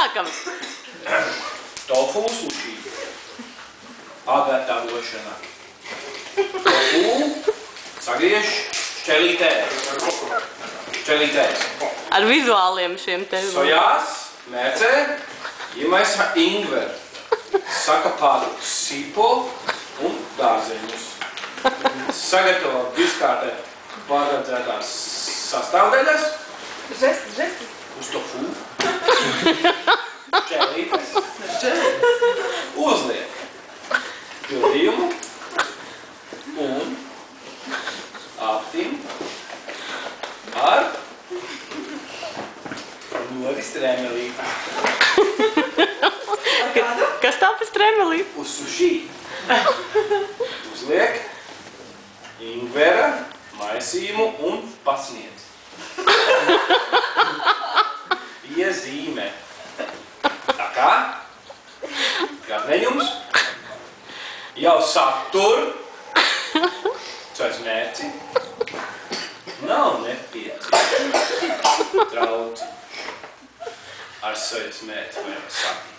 sākam. Tofu sushi. Pagatavošana. Tofu sagriež šķelītēs. Ar vizuāliem šiem te. Sojās, mērcē, iemaisa ingveru. Sakapātu sīpolu un dārzeņus. Sagatavo viskārtē paredzētās sastāvdaļas. Žesti. Uz tofu. Šķelītes. Uzliek pildījumu un aptim ar nori stremelīti. Ar kādu? Kas tā pa stremelī? Uz sushi uzliek ingvera maisījumu un pasniedz. Iezīmē. Tā kā garneņums jau satur sojas mērci. Nav nepieciešams trauci ar sojas mērci vai sapi.